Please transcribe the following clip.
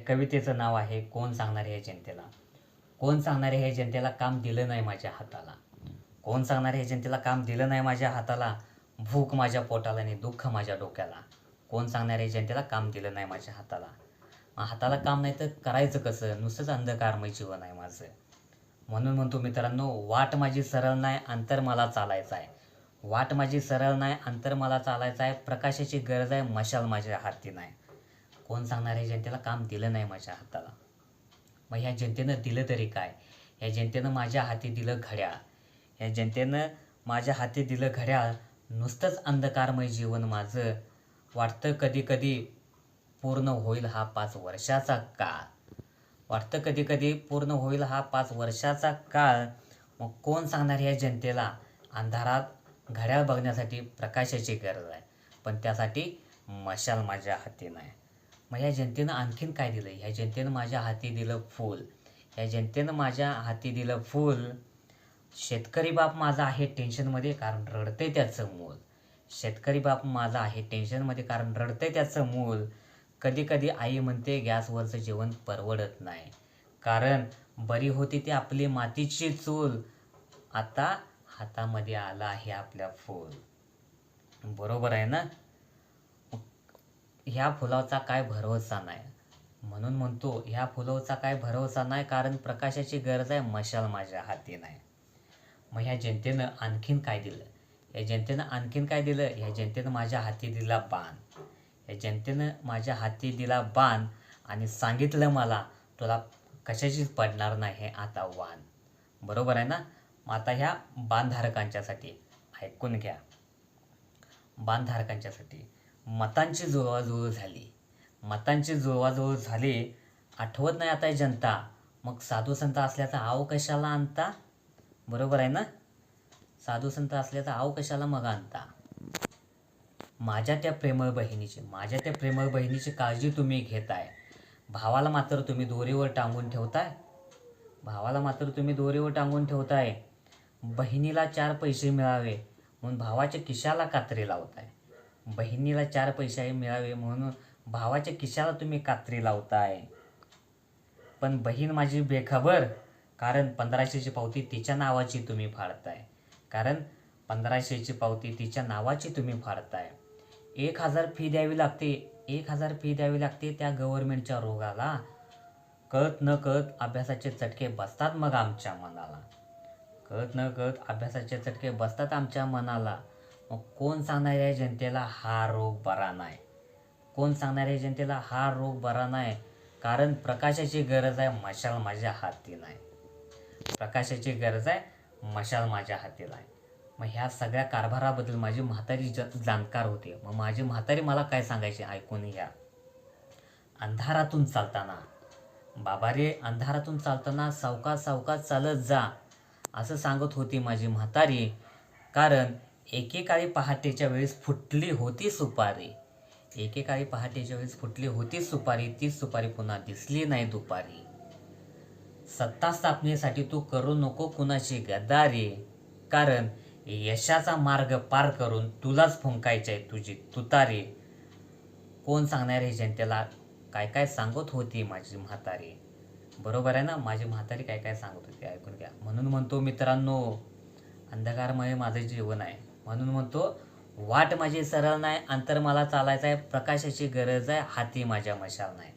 कवितेचं नाव आहे कोण सांगणार हे जनतेला. कोण सांगणार हे जनतेला काम दिलं नाही माझ्या हाताला. कोण सांगणार हे जनतेला काम दिलं नाही माझ्या हाताला. भूक माझ्या पोटाला आणि दुःख माझ्या डोक्याला. कोण सांगणार हे जनतेला काम दिलं नाही माझ्या हाताला. मग हाताला काम नाही तर करायचं कसं, नुसतंच अंधकारमय जीवन आहे माझं. म्हणून म्हणतो मित्रांनो, वाट माझी सरळ नाही अंतर मला चालायचं आहे. वाट माझी सरळ नाही अंतर मला चालायचं आहे. प्रकाशाची गरज आहे मशाल माझ्या हाती नाही. कोण सांगणार हे जनतेला काम दिलं नाही माझ्या हाताला. मग ह्या जनतेनं दिलं तरी काय. ह्या जनतेनं माझ्या हाती दिलं घड्याळ. ह्या जनतेनं माझ्या हाती दिलं घड्याळ. नुसतंच अंधकारमय जीवन माझं. वाटतं कधी कधी पूर्ण होईल हा 5 वर्षाचा काळ. वाटतं कधी कधी पूर्ण होईल हा 5 वर्षाचा काळ. मग कोण सांगणार या जनतेला अंधारात घड्याळ बघण्यासाठी प्रकाशाची गरज आहे, पण त्यासाठी मशाल माझ्या हाती नाही. मग या जनतेनं आणखीन काय दिलं. ह्या जनतेनं माझ्या हाती दिलं फूल. ह्या जनतेनं माझ्या हाती दिलं फूल. शेतकरी बाप माझा आहे टेन्शनमध्ये कारण रडते त्याचं मूल. शेतकरी बाप माझा आहे टेन्शनमध्ये कारण रडते त्याचं मूल. कधी कधी आई म्हणते गॅसवरचं जेवण परवडत नाही, कारण बरी होती ती आपली मातीची चूल. आता हातामध्ये आलं आहे आपल्या फूल. बरोबर आहे ना. ह्या फुलाचा काय भरोसा नाही. म्हणून म्हणतो ह्या फुलाचा काय भरोसा नाही, कारण प्रकाशाची गरज आहे मशाल माझ्या हाती नाही. मग ह्या जनतेनं आणखीन काय दिलं. या जनतेनं आणखीन काय दिलं. ह्या जनतेनं माझ्या हाती दिला बाण. या जनतेनं माझ्या हाती दिला बाण आणि सांगितलं मला तुला कशाचीच पडणार नाही हे आता वाण. बरोबर आहे ना. मग आता ह्या बाणधारकांच्यासाठी ऐकून घ्या. बाणधारकांच्यासाठी मतांची जुळवाजुळव झाली. मतांची जुळवाजुळव झाली. आठवत नाही आता जनता, मग साधू संत असल्याचा आव कशाला आणता. बरोबर आहे ना. साधू संत असल्याचा आव कशाला मग आणता. माझ्या त्या प्रेमळ बहिणीची काळजी तुम्ही घेताय. भावाला मात्र तुम्ही दोरीवर टांगून ठेवताय. बहिणीला 4 पैसे मिळावे म्हणून भावाच्या खिशाला कात्री लावताय. बहिणीला 4 पैसे मिळावे म्हणून भावाच्या खिशाला तुम्ही कात्री लावताय. पण बहीण माझी बेखबर, कारण 1500ची पावती तिच्या नावाची तुम्ही फाडताय. 1000 फी द्यावी लागते त्या गव्हर्नमेंटच्या रोगाला. कळत न कळत अभ्यासाचे चटके बसतात मग आमच्या मनाला. मग कोण सांगणार या जनतेला हा रोग बरा नाही. कारण प्रकाशाची गरज आहे मशाल माझ्या हाती नाही. मग ह्या सगळ्या कारभाराबद्दल माझी म्हातारी जाणकार होते. मग माझी म्हातारी मला काय सांगायची ऐकून घ्या. अंधारातून चालताना सावकाश चालत जा असं सांगत होती माझी म्हातारी. कारण एकेकाळी पहाटेच्या वेळेस फुटली होती सुपारी. तीच सुपारी पुन्हा दिसली नाही दुपारी. सत्ता स्थापनेसाठी तू करू नको कुणाची गद्दारी, कारण यशाचा मार्ग पार करून तुलाच फुंकायची आहे तुझी तुतारी. कोण सांगणार हे जनतेला काय काय सांगत होती माझी म्हातारी. बरोबर आहे ना. माझी म्हातारी काय काय सांगत होती ऐकून घ्या. म्हणून म्हणतो मित्रांनो, अंधकारमय माझं जीवन आहे. म्हणून म्हणतो वाट माझी सरळ नाही अंतर मला चालायचं आहे. प्रकाशाची गरज आहे हाती माझ्या मशाल नाही.